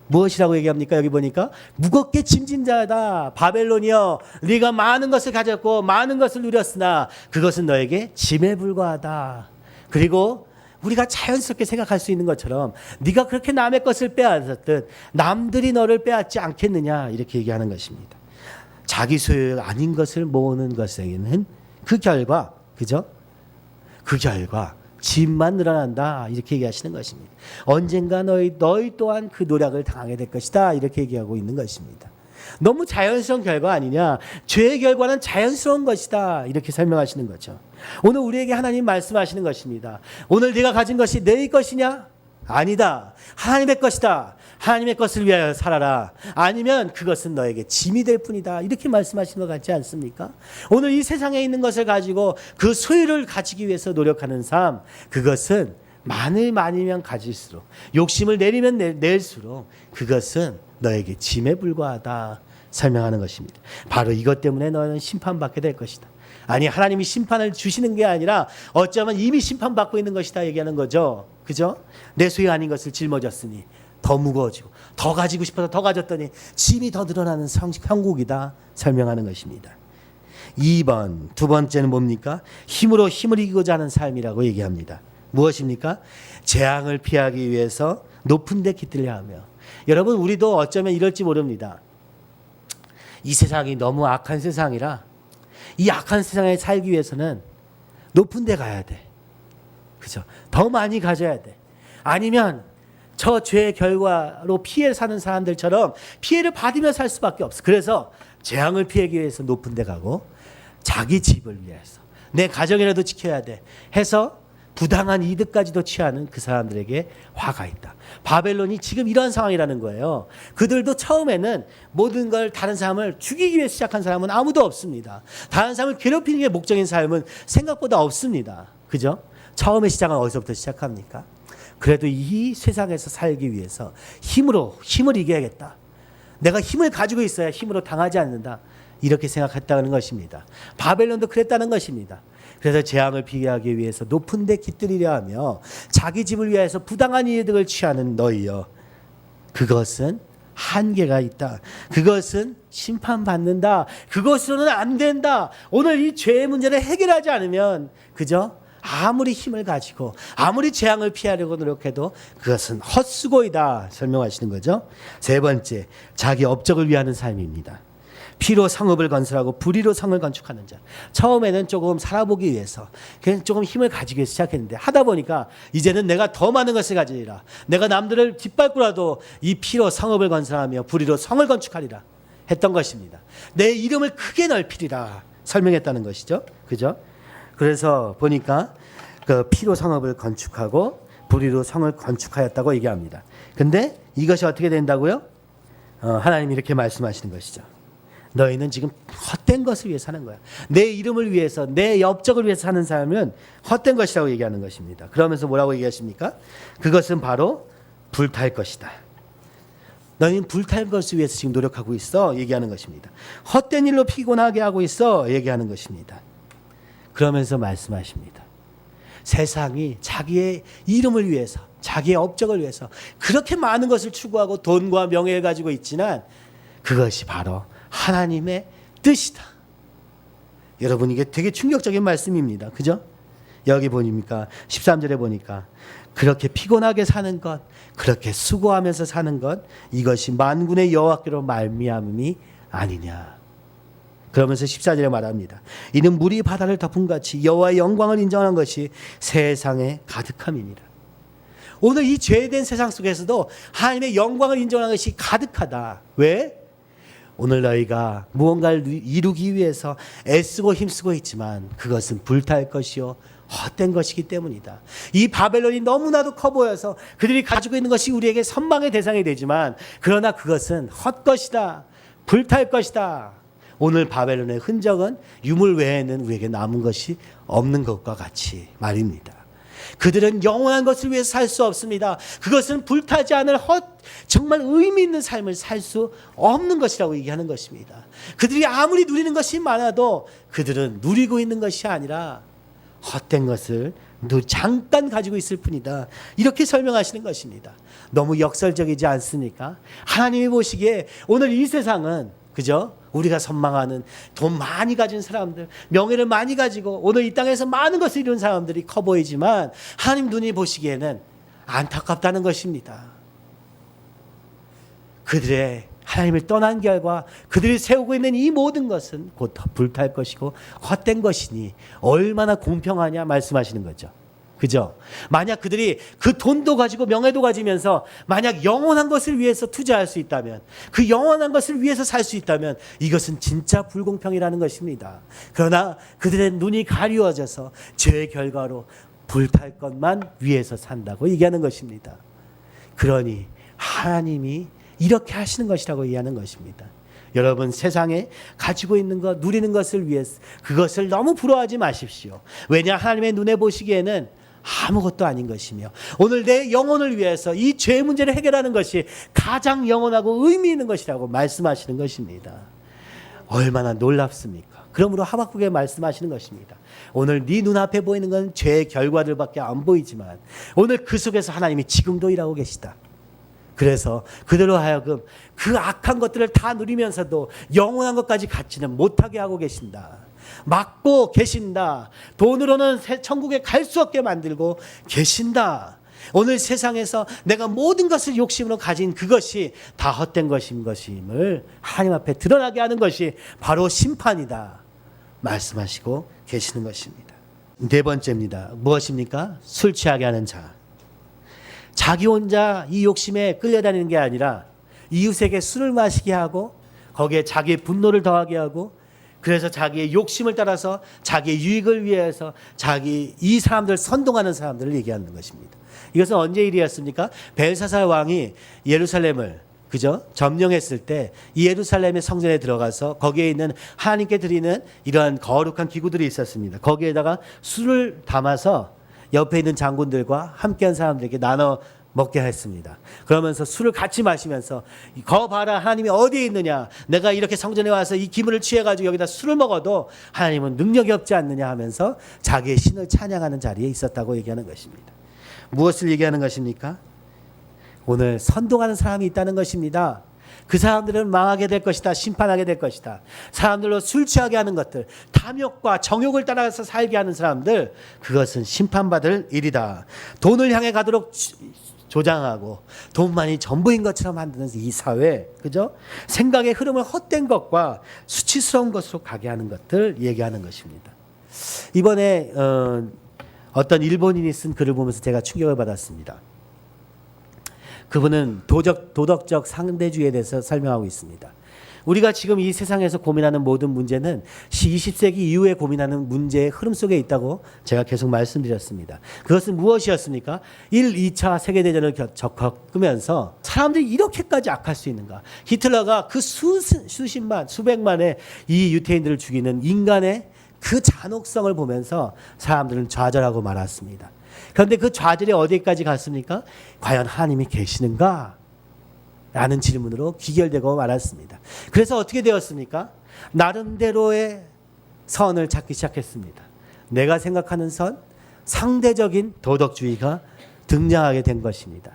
무엇이라고 얘기합니까? 여기 보니까 무겁게 짐진 자다. 바벨론이여, 네가 많은 것을 가졌고 많은 것을 누렸으나 그것은 너에게 짐에 불과하다. 그리고 우리가 자연스럽게 생각할 수 있는 것처럼 네가 그렇게 남의 것을 빼앗았듯 남들이 너를 빼앗지 않겠느냐, 이렇게 얘기하는 것입니다. 자기 소유 아닌 것을 모으는 것에는 그 결과, 그죠? 그 결과 짐만 늘어난다, 이렇게 얘기하시는 것입니다. 언젠가 너희 또한 그 노력을 당하게 될 것이다, 이렇게 얘기하고 있는 것입니다. 너무 자연스러운 결과 아니냐? 죄의 결과는 자연스러운 것이다, 이렇게 설명하시는 거죠. 오늘 우리에게 하나님 말씀하시는 것입니다. 오늘 네가 가진 것이 내 것이냐? 아니다. 하나님의 것이다. 하나님의 것을 위하여 살아라. 아니면 그것은 너에게 짐이 될 뿐이다, 이렇게 말씀하시는 것 같지 않습니까? 오늘 이 세상에 있는 것을 가지고 그 소유를 가지기 위해서 노력하는 삶, 그것은 많으면 가질수록, 욕심을 내리면 낼수록 그것은 너에게 짐에 불과하다 설명하는 것입니다. 바로 이것 때문에 너는 심판받게 될 것이다. 아니, 하나님이 심판을 주시는 게 아니라 어쩌면 이미 심판받고 있는 것이다 얘기하는 거죠. 그죠? 내 소유 아닌 것을 짊어졌으니 더 무거워지고, 더 가지고 싶어서 더 가졌더니 짐이 더 늘어나는 형국이다 설명하는 것입니다. 2번, 두 번째는 뭡니까? 힘으로 힘을 이기고자 하는 삶이라고 얘기합니다. 무엇입니까? 재앙을 피하기 위해서 높은 데 깃들려 하며. 여러분, 우리도 어쩌면 이럴지 모릅니다. 이 세상이 너무 악한 세상이라 이 악한 세상에 살기 위해서는 높은 데 가야 돼. 그죠? 더 많이 가져야 돼. 아니면 저 죄의 결과로 피해를 사는 사람들처럼 피해를 받으며 살 수밖에 없어. 그래서 재앙을 피하기 위해서 높은 데 가고, 자기 집을 위해서 내 가정이라도 지켜야 돼 해서 부당한 이득까지도 취하는 그 사람들에게 화가 있다. 바벨론이 지금 이런 상황이라는 거예요. 그들도 처음에는 모든 걸, 다른 사람을 죽이기 위해 시작한 사람은 아무도 없습니다. 다른 사람을 괴롭히는 게 목적인 삶은 생각보다 없습니다. 그죠? 처음에 시작은 어디서부터 시작합니까? 그래도 이 세상에서 살기 위해서 힘을 이겨야겠다. 내가 힘을 가지고 있어야 힘으로 당하지 않는다, 이렇게 생각했다는 것입니다. 바벨론도 그랬다는 것입니다. 그래서 재앙을 피하기 위해서 높은 데 깃들이려 하며 자기 집을 위해서 부당한 이득을 취하는 너희여, 그것은 한계가 있다. 그것은 심판받는다. 그것으로는 안 된다. 오늘 이 죄의 문제를 해결하지 않으면, 그죠? 아무리 힘을 가지고 아무리 재앙을 피하려고 노력해도 그것은 헛수고이다 설명하시는 거죠. 세 번째, 자기 업적을 위하는 삶입니다. 피로 성읍을 건설하고 불의로 성을 건축하는 자. 처음에는 조금 살아보기 위해서 그냥 조금 힘을 가지기 위해서 시작했는데, 하다 보니까 이제는 내가 더 많은 것을 가지리라. 내가 남들을 뒷밟고라도 이 피로 성읍을 건설하며 불의로 성을 건축하리라 했던 것입니다. 내 이름을 크게 넓히리라 설명했다는 것이죠. 그죠? 그래서 보니까 그 피로 성읍을 건축하고 불의로 성을 건축하였다고 얘기합니다. 근데 이것이 어떻게 된다고요? 하나님이 이렇게 말씀하시는 것이죠. 너희는 지금 헛된 것을 위해 사는 거야. 내 이름을 위해서, 내 업적을 위해서 사는 사람은 헛된 것이라고 얘기하는 것입니다. 그러면서 뭐라고 얘기하십니까? 그것은 바로 불탈 것이다. 너희는 불탈 것을 위해서 지금 노력하고 있어 얘기하는 것입니다. 헛된 일로 피곤하게 하고 있어 얘기하는 것입니다. 그러면서 말씀하십니다. 세상이 자기의 이름을 위해서, 자기의 업적을 위해서 그렇게 많은 것을 추구하고 돈과 명예를 가지고 있지만 그것이 바로 하나님의 뜻이다. 여러분, 이게 되게 충격적인 말씀입니다. 그죠? 여기 보니까 13절에 보니까 그렇게 피곤하게 사는 것, 그렇게 수고하면서 사는 것, 이것이 만군의 여호와께로 말미암음이 아니냐. 그러면서 14절에 말합니다. 이는 물이 바다를 덮은 같이 여호와의 영광을 인정하는 것이 세상에 가득함이니라. 오늘 이 죄된 세상 속에서도 하나님의 영광을 인정하는 것이 가득하다. 왜? 오늘 너희가 무언가를 이루기 위해서 애쓰고 힘쓰고 있지만 그것은 불탈 것이요 헛된 것이기 때문이다. 이 바벨론이 너무나도 커 보여서 그들이 가지고 있는 것이 우리에게 선망의 대상이 되지만, 그러나 그것은 헛것이다. 불탈 것이다. 오늘 바벨론의 흔적은 유물 외에는 우리에게 남은 것이 없는 것과 같이 말입니다. 그들은 영원한 것을 위해서 살 수 없습니다. 그것은 불타지 않을 정말 의미 있는 삶을 살 수 없는 것이라고 얘기하는 것입니다. 그들이 아무리 누리는 것이 많아도 그들은 누리고 있는 것이 아니라 헛된 것을 잠깐 가지고 있을 뿐이다. 이렇게 설명하시는 것입니다. 너무 역설적이지 않습니까? 하나님이 보시기에 오늘 이 세상은 그죠? 우리가 선망하는 돈 많이 가진 사람들, 명예를 많이 가지고 오늘 이 땅에서 많은 것을 이룬 사람들이 커 보이지만 하나님 눈이 보시기에는 안타깝다는 것입니다. 그들의 하나님을 떠난 결과 그들이 세우고 있는 이 모든 것은 곧 불탈 것이고 헛된 것이니 얼마나 공평하냐 말씀하시는 거죠. 그죠? 만약 그들이 그 돈도 가지고 명예도 가지면서 만약 영원한 것을 위해서 투자할 수 있다면, 그 영원한 것을 위해서 살 수 있다면 이것은 진짜 불공평이라는 것입니다. 그러나 그들의 눈이 가리워져서 죄의 결과로 불탈 것만 위해서 산다고 얘기하는 것입니다. 그러니 하나님이 이렇게 하시는 것이라고 이해하는 것입니다. 여러분 세상에 가지고 있는 것, 누리는 것을 위해서 그것을 너무 부러워하지 마십시오. 왜냐 하나님의 눈에 보시기에는 아무것도 아닌 것이며 오늘 내 영혼을 위해서 이 죄 문제를 해결하는 것이 가장 영원하고 의미 있는 것이라고 말씀하시는 것입니다. 얼마나 놀랍습니까? 그러므로 하박국에 말씀하시는 것입니다. 오늘 네 눈앞에 보이는 건 죄의 결과들밖에 안 보이지만 오늘 그 속에서 하나님이 지금도 일하고 계시다. 그래서 그들로 하여금 그 악한 것들을 다 누리면서도 영원한 것까지 갖지는 못하게 하고 계신다. 막고 계신다. 돈으로는 천국에 갈 수 없게 만들고 계신다. 오늘 세상에서 내가 모든 것을 욕심으로 가진 그것이 다 헛된 것임을 하나님 앞에 드러나게 하는 것이 바로 심판이다 말씀하시고 계시는 것입니다. 네 번째입니다. 무엇입니까? 술 취하게 하는 자. 자기 혼자 이 욕심에 끌려다니는 게 아니라 이웃에게 술을 마시게 하고 거기에 자기의 분노를 더하게 하고 그래서 자기의 욕심을 따라서 자기의 유익을 위해서 자기 이 사람들 선동하는 사람들을 얘기하는 것입니다. 이것은 언제 일이었습니까? 벨사살 왕이 예루살렘을 그죠? 점령했을 때 이 예루살렘의 성전에 들어가서 거기에 있는 하나님께 드리는 이러한 거룩한 기구들이 있었습니다. 거기에다가 술을 담아서 옆에 있는 장군들과 함께한 사람들에게 나눠 먹게 했습니다. 그러면서 술을 같이 마시면서 거 봐라 하나님이 어디에 있느냐, 내가 이렇게 성전에 와서 이 기물을 취해가지고 여기다 술을 먹어도 하나님은 능력이 없지 않느냐 하면서 자기의 신을 찬양하는 자리에 있었다고 얘기하는 것입니다. 무엇을 얘기하는 것입니까? 오늘 선동하는 사람이 있다는 것입니다. 그 사람들은 망하게 될 것이다. 심판하게 될 것이다. 사람들로 술 취하게 하는 것들, 탐욕과 정욕을 따라서 살게 하는 사람들, 그것은 심판받을 일이다. 돈을 향해 가도록 조장하고 돈만이 전부인 것처럼 만드는 이 사회, 그죠? 생각의 흐름을 헛된 것과 수치스러운 것으로 가게 하는 것들 얘기하는 것입니다. 이번에 어떤 일본인이 쓴 글을 보면서 제가 충격을 받았습니다. 그분은 도덕적 상대주의에 대해서 설명하고 있습니다. 우리가 지금 이 세상에서 고민하는 모든 문제는 20세기 이후에 고민하는 문제의 흐름 속에 있다고 제가 계속 말씀드렸습니다. 그것은 무엇이었습니까? 1, 2차 세계대전을 겪으면서 사람들이 이렇게까지 악할 수 있는가? 히틀러가 그 수십만, 수백만의 이 유태인들을 죽이는 인간의 그 잔혹성을 보면서 사람들은 좌절하고 말았습니다. 그런데 그 좌절이 어디까지 갔습니까? 과연 하나님이 계시는가? 라는 질문으로 귀결되고 말았습니다. 그래서 어떻게 되었습니까? 나름대로의 선을 찾기 시작했습니다. 내가 생각하는 선, 상대적인 도덕주의가 등장하게 된 것입니다.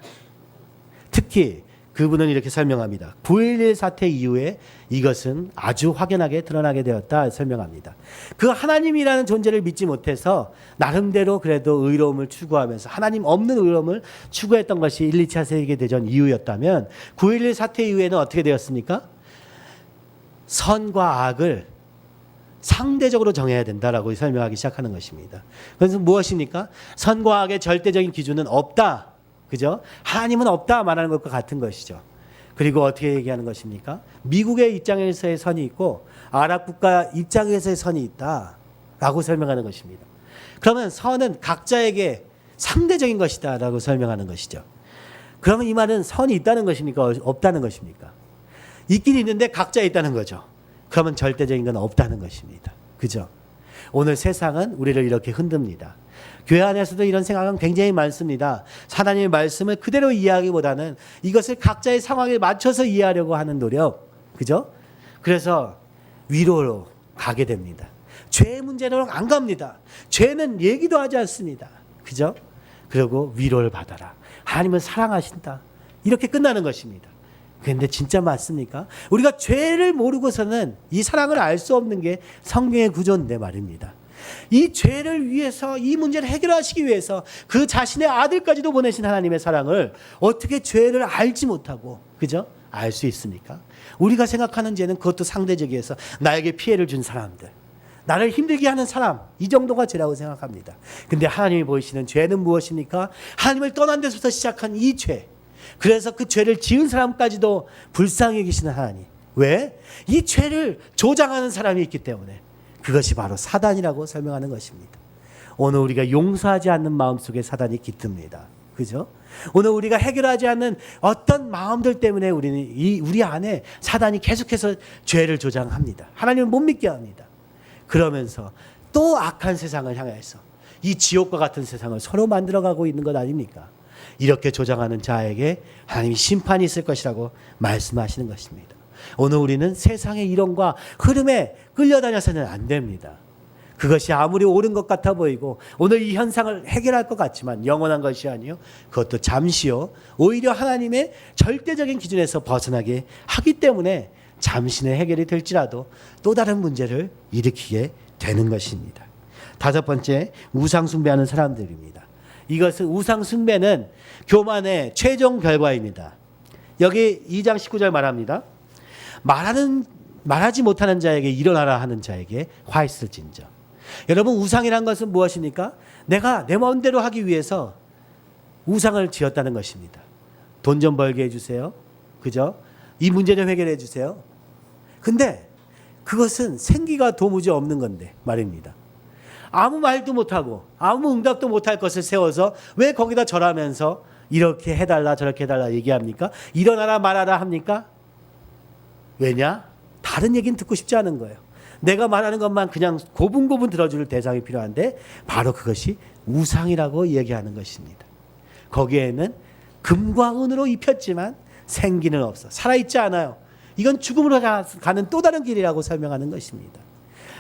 특히 그분은 이렇게 설명합니다. 9.11 사태 이후에 이것은 아주 확연하게 드러나게 되었다 설명합니다. 그 하나님이라는 존재를 믿지 못해서 나름대로 그래도 의로움을 추구하면서 하나님 없는 의로움을 추구했던 것이 1, 2차 세계대전 이후였다면 9.11 사태 이후에는 어떻게 되었습니까? 선과 악을 상대적으로 정해야 된다라고 설명하기 시작하는 것입니다. 그래서 무엇입니까? 선과 악의 절대적인 기준은 없다. 그죠? 하나님은 없다 말하는 것과 같은 것이죠. 그리고 어떻게 얘기하는 것입니까? 미국의 입장에서의 선이 있고 아랍 국가 입장에서의 선이 있다라고 설명하는 것입니다. 그러면 선은 각자에게 상대적인 것이다라고 설명하는 것이죠. 그러면 이 말은 선이 있다는 것입니까? 없다는 것입니까? 있긴 있는데 각자 있다는 거죠. 그러면 절대적인 건 없다는 것입니다. 그죠? 오늘 세상은 우리를 이렇게 흔듭니다. 교회 안에서도 이런 생각은 굉장히 많습니다. 하나님의 말씀을 그대로 이해하기보다는 이것을 각자의 상황에 맞춰서 이해하려고 하는 노력, 그죠? 그래서 위로로 가게 됩니다. 죄의 문제로 안 갑니다. 죄는 얘기도 하지 않습니다. 그죠? 그리고 위로를 받아라. 하나님은 사랑하신다. 이렇게 끝나는 것입니다. 그런데 진짜 맞습니까? 우리가 죄를 모르고서는 이 사랑을 알 수 없는 게 성경의 구조인데 말입니다. 이 죄를 위해서, 이 문제를 해결하시기 위해서 그 자신의 아들까지도 보내신 하나님의 사랑을 어떻게 죄를 알지 못하고, 그죠? 알 수 있습니까? 우리가 생각하는 죄는 그것도 상대적이어서 나에게 피해를 준 사람들, 나를 힘들게 하는 사람, 이 정도가 죄라고 생각합니다. 근데 하나님이 보이시는 죄는 무엇입니까? 하나님을 떠난 데서부터 시작한 이 죄. 그래서 그 죄를 지은 사람까지도 불쌍히 계시는 하나님. 왜? 이 죄를 조장하는 사람이 있기 때문에. 그것이 바로 사단이라고 설명하는 것입니다. 오늘 우리가 용서하지 않는 마음속에 사단이 깃듭니다. 그죠? 오늘 우리가 해결하지 않는 어떤 마음들 때문에 우리 안에 사단이 계속해서 죄를 조장합니다. 하나님을 못 믿게 합니다. 그러면서 또 악한 세상을 향해서 이 지옥과 같은 세상을 서로 만들어가고 있는 것 아닙니까? 이렇게 조장하는 자에게 하나님이 심판이 있을 것이라고 말씀하시는 것입니다. 오늘 우리는 세상의 이론과 흐름에 끌려다녀서는 안 됩니다. 그것이 아무리 옳은 것 같아 보이고 오늘 이 현상을 해결할 것 같지만 영원한 것이 아니요, 그것도 잠시요, 오히려 하나님의 절대적인 기준에서 벗어나게 하기 때문에 잠시는 해결이 될지라도 또 다른 문제를 일으키게 되는 것입니다. 다섯 번째, 우상 숭배하는 사람들입니다. 이것은 우상 숭배는 교만의 최종 결과입니다. 여기 2장 19절 말합니다. 말하지 못하는 자에게 일어나라 하는 자에게 화 있을진저. 여러분, 우상이란 것은 무엇입니까? 내가 내 마음대로 하기 위해서 우상을 지었다는 것입니다. 돈 좀 벌게 해주세요. 그죠? 이 문제 좀 해결해 주세요. 근데 그것은 생기가 도무지 없는 건데 말입니다. 아무 말도 못하고 아무 응답도 못할 것을 세워서 왜 거기다 절하면서 이렇게 해달라 저렇게 해달라 얘기합니까? 일어나라 말하라 합니까? 왜냐? 다른 얘기는 듣고 싶지 않은 거예요. 내가 말하는 것만 그냥 고분고분 들어줄 대상이 필요한데 바로 그것이 우상이라고 얘기하는 것입니다. 거기에는 금과 은으로 입혔지만 생기는 없어. 살아있지 않아요. 이건 죽음으로 가는 또 다른 길이라고 설명하는 것입니다.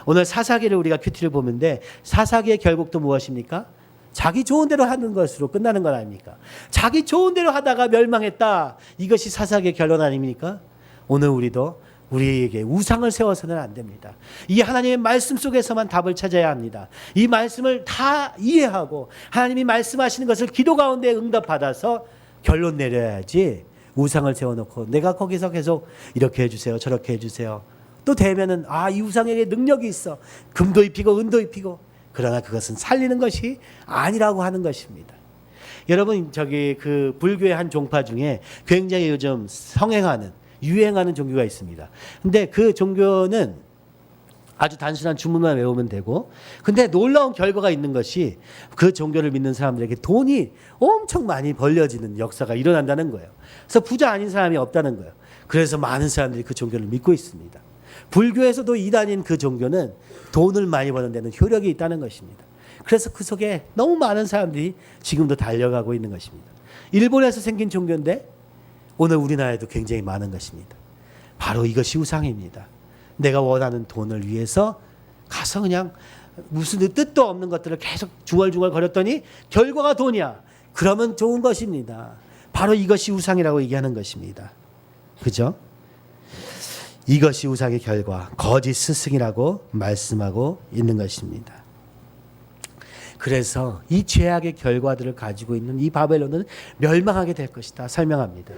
오늘 사사기를 우리가 큐티를 보는데 사사기의 결국도 무엇입니까? 자기 좋은 대로 하는 것으로 끝나는 것 아닙니까? 자기 좋은 대로 하다가 멸망했다. 이것이 사사기의 결론 아닙니까? 오늘 우리도 우리에게 우상을 세워서는 안 됩니다. 이 하나님의 말씀 속에서만 답을 찾아야 합니다. 이 말씀을 다 이해하고 하나님이 말씀하시는 것을 기도 가운데 응답받아서 결론 내려야지, 우상을 세워놓고 내가 거기서 계속 이렇게 해주세요 저렇게 해주세요 또 되면은 이 우상에게 능력이 있어, 금도 입히고 은도 입히고, 그러나 그것은 살리는 것이 아니라고 하는 것입니다. 여러분, 그 불교의 한 종파 중에 굉장히 요즘 유행하는 종교가 있습니다. 근데 그 종교는 아주 단순한 주문만 외우면 되고, 근데 놀라운 결과가 있는 것이 그 종교를 믿는 사람들에게 돈이 엄청 많이 벌려지는 역사가 일어난다는 거예요. 그래서 부자 아닌 사람이 없다는 거예요. 그래서 많은 사람들이 그 종교를 믿고 있습니다. 불교에서도 이단인 그 종교는 돈을 많이 버는 데는 효력이 있다는 것입니다. 그래서 그 속에 너무 많은 사람들이 지금도 달려가고 있는 것입니다. 일본에서 생긴 종교인데 오늘 우리나라에도 굉장히 많은 것입니다. 바로 이것이 우상입니다. 내가 원하는 돈을 위해서 가서 그냥 무슨 뜻도 없는 것들을 계속 중얼중얼 거렸더니 결과가 돈이야. 그러면 좋은 것입니다. 바로 이것이 우상이라고 얘기하는 것입니다. 그죠? 이것이 우상의 결과, 거짓 스승이라고 말씀하고 있는 것입니다. 그래서 이 죄악의 결과들을 가지고 있는 이 바벨론은 멸망하게 될 것이다 설명합니다.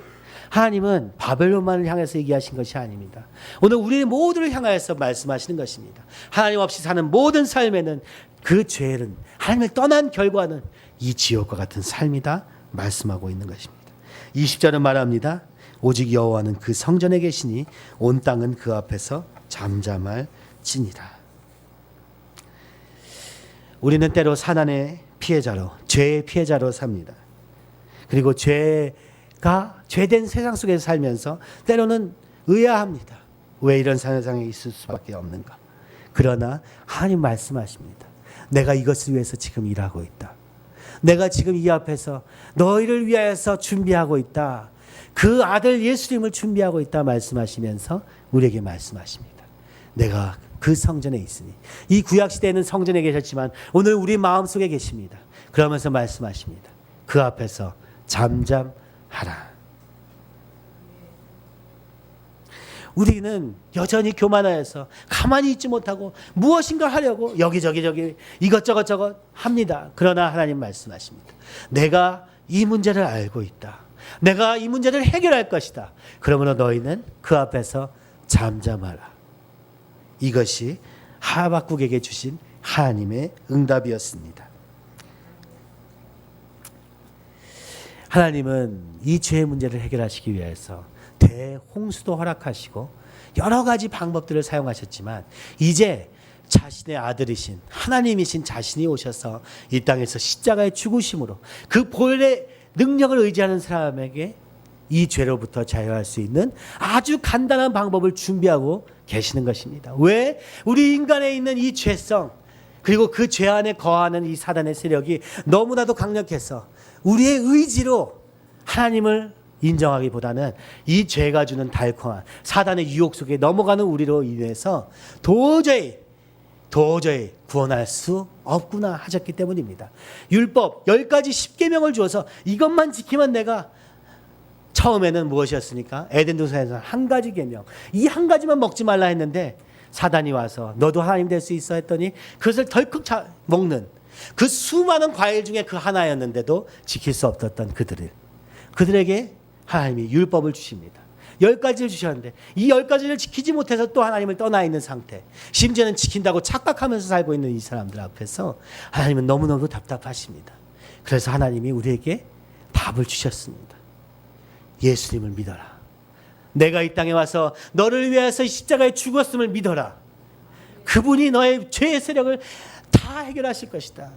하나님은 바벨론만을 향해서 얘기하신 것이 아닙니다. 오늘 우리 모두를 향하여서 말씀하시는 것입니다. 하나님 없이 사는 모든 삶에는 그 죄는, 하나님을 떠난 결과는 이 지옥과 같은 삶이다 말씀하고 있는 것입니다. 20절은 말합니다. 오직 여호와는 그 성전에 계시니 온 땅은 그 앞에서 잠잠할지니라. 우리는 때로 사단의 피해자로, 죄의 피해자로 삽니다. 그리고 죄된 세상 속에서 살면서 때로는 의아합니다. 왜 이런 세상에 있을 수밖에 없는가? 그러나 하나님 말씀하십니다. 내가 이것을 위해서 지금 일하고 있다. 내가 지금 이 앞에서 너희를 위하여서 준비하고 있다. 그 아들 예수님을 준비하고 있다 말씀하시면서 우리에게 말씀하십니다. 내가 그 성전에 있으니. 이 구약시대에는 성전에 계셨지만 오늘 우리 마음속에 계십니다. 그러면서 말씀하십니다. 그 앞에서 잠잠하라. 우리는 여전히 교만하여서 가만히 있지 못하고 무엇인가 하려고 여기저기 이것저것 합니다. 그러나 하나님 말씀하십니다. 내가 이 문제를 알고 있다. 내가 이 문제를 해결할 것이다. 그러므로 너희는 그 앞에서 잠잠하라. 이것이 하박국에게 주신 하나님의 응답이었습니다. 하나님은 이 죄의 문제를 해결하시기 위해서 대홍수도 허락하시고 여러 가지 방법들을 사용하셨지만 이제 자신의 아들이신 하나님이신 자신이 오셔서 이 땅에서 십자가의 죽으심으로 그 보혈의 능력을 의지하는 사람에게 이 죄로부터 자유할 수 있는 아주 간단한 방법을 준비하고 계시는 것입니다. 왜? 우리 인간에 있는 이 죄성 그리고 그 죄 안에 거하는 이 사단의 세력이 너무나도 강력해서 우리의 의지로 하나님을 인정하기보다는 이 죄가 주는 달콤한 사단의 유혹 속에 넘어가는 우리로 인해서 도저히 구원할 수 없구나 하셨기 때문입니다. 율법 10가지 10계명을 주어서 이것만 지키면 내가 처음에는 무엇이었습니까? 에덴 동산에서 한 가지 계명 이 한 가지만 먹지 말라 했는데 사단이 와서 너도 하나님 될 수 있어 했더니 그것을 덜컥 먹는 그 수많은 과일 중에 그 하나였는데도 지킬 수 없었던 그들에게 하나님이 율법을 주십니다. 10가지를 주셨는데 이 10가지를 지키지 못해서 또 하나님을 떠나 있는 상태, 심지어는 지킨다고 착각하면서 살고 있는 이 사람들 앞에서 하나님은 너무너무 답답하십니다. 그래서 하나님이 우리에게 답을 주셨습니다. 예수님을 믿어라. 내가 이 땅에 와서 너를 위해서 십자가에 죽었음을 믿어라. 그분이 너의 죄의 세력을 다 해결하실 것이다.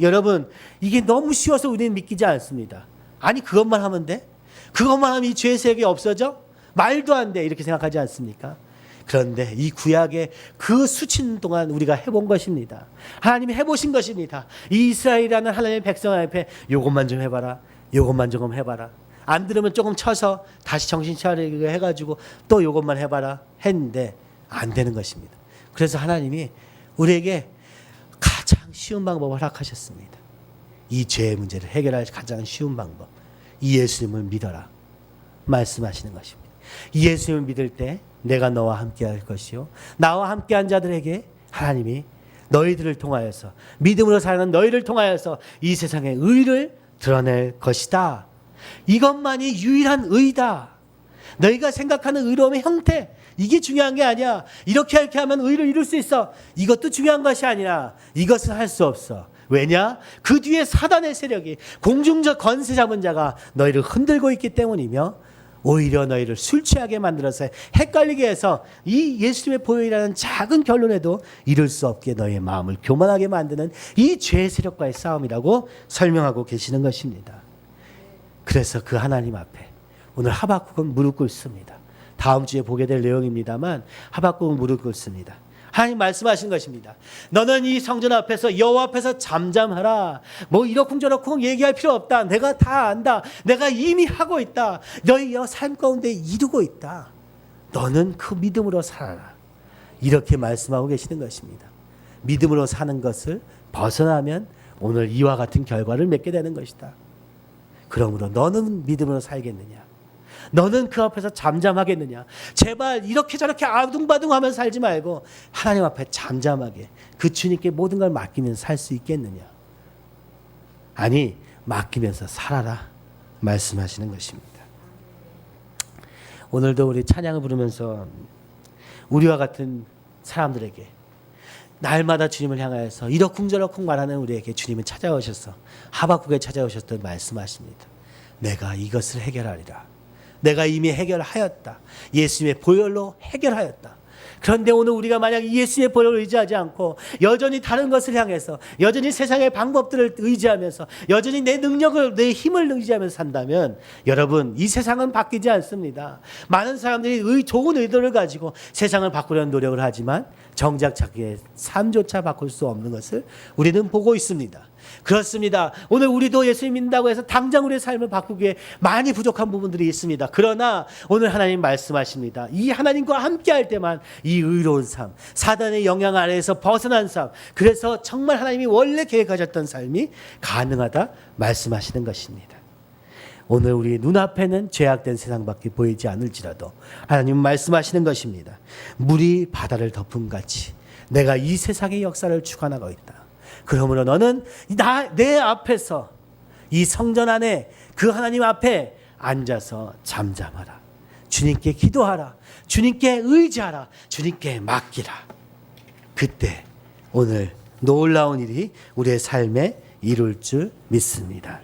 여러분, 이게 너무 쉬워서 우리는 믿기지 않습니다. 아니 그것만 하면 돼? 그것만 하면 이 죄의 세력이 없어져? 말도 안 돼. 이렇게 생각하지 않습니까? 그런데 이 구약의 그 수천 동안 우리가 해본 것입니다. 하나님이 해보신 것입니다. 이 이스라엘이라는 하나님의 백성 앞에 요것만 좀 해봐라. 요것만 조금 해봐라. 안 들으면 조금 쳐서 다시 정신 차리게 해가지고 또 요것만 해봐라 했는데 안 되는 것입니다. 그래서 하나님이 우리에게 가장 쉬운 방법을 허락하셨습니다. 이 죄의 문제를 해결할 가장 쉬운 방법, 이 예수님을 믿어라 말씀하시는 것입니다. 이 예수님을 믿을 때 내가 너와 함께 할 것이요 나와 함께한 자들에게 하나님이 너희들을 통하여서 믿음으로 사는 너희를 통하여서 이 세상의 의를 드러낼 것이다. 이것만이 유일한 의다. 너희가 생각하는 의로움의 형태 이게 중요한 게 아니야. 이렇게 하면 의를 이룰 수 있어. 이것도 중요한 것이 아니라 이것은 할 수 없어. 왜냐? 그 뒤에 사단의 세력이 공중적 권세 잡은 자가 너희를 흔들고 있기 때문이며 오히려 너희를 술 취하게 만들어서 헷갈리게 해서 이 예수님의 보혈이라는 작은 결론에도 이룰 수 없게 너희의 마음을 교만하게 만드는 이 죄의 세력과의 싸움이라고 설명하고 계시는 것입니다. 그래서 그 하나님 앞에 오늘 하박국은 무릎 꿇습니다. 다음 주에 보게 될 내용입니다만 하박국은 무릎 꿇습니다. 하나님 말씀하신 것입니다. 너는 이 성전 앞에서 여호와 앞에서 잠잠하라. 뭐 이러쿵저러쿵 얘기할 필요 없다. 내가 다 안다. 내가 이미 하고 있다. 너희 삶 가운데 이루고 있다. 너는 그 믿음으로 살아라. 이렇게 말씀하고 계시는 것입니다. 믿음으로 사는 것을 벗어나면 오늘 이와 같은 결과를 맺게 되는 것이다. 그러므로 너는 믿음으로 살겠느냐? 너는 그 앞에서 잠잠하겠느냐? 제발 이렇게 저렇게 아둥바둥하면서 살지 말고 하나님 앞에 잠잠하게 그 주님께 모든 걸 맡기면서 살 수 있겠느냐? 아니 맡기면서 살아라 말씀하시는 것입니다. 오늘도 우리 찬양을 부르면서 우리와 같은 사람들에게 날마다 주님을 향하여서 이러쿵저러쿵 말하는 우리에게 주님은 찾아오셔서 하박국에 찾아오셨던 말씀하십니다. 내가 이것을 해결하리라. 내가 이미 해결하였다. 예수님의 보혈로 해결하였다. 그런데 오늘 우리가 만약 예수의 보혈을 의지하지 않고 여전히 다른 것을 향해서 여전히 세상의 방법들을 의지하면서 여전히 내 능력을 내 힘을 의지하면서 산다면 여러분 이 세상은 바뀌지 않습니다. 많은 사람들이 좋은 의도를 가지고 세상을 바꾸려는 노력을 하지만 정작 자기의 삶조차 바꿀 수 없는 것을 우리는 보고 있습니다. 그렇습니다. 오늘 우리도 예수님 믿는다고 해서 당장 우리의 삶을 바꾸기에 많이 부족한 부분들이 있습니다. 그러나 오늘 하나님 말씀하십니다. 이 하나님과 함께 할 때만 이 의로운 삶, 사단의 영향 아래에서 벗어난 삶, 그래서 정말 하나님이 원래 계획하셨던 삶이 가능하다 말씀하시는 것입니다. 오늘 우리 눈앞에는 죄악된 세상밖에 보이지 않을지라도 하나님은 말씀하시는 것입니다. 물이 바다를 덮은 같이 내가 이 세상의 역사를 주관하고 있다. 그러므로 너는 내 앞에서 이 성전 안에 그 하나님 앞에 앉아서 잠잠하라. 주님께 기도하라. 주님께 의지하라. 주님께 맡기라. 그때 오늘 놀라운 일이 우리의 삶에 이룰 줄 믿습니다.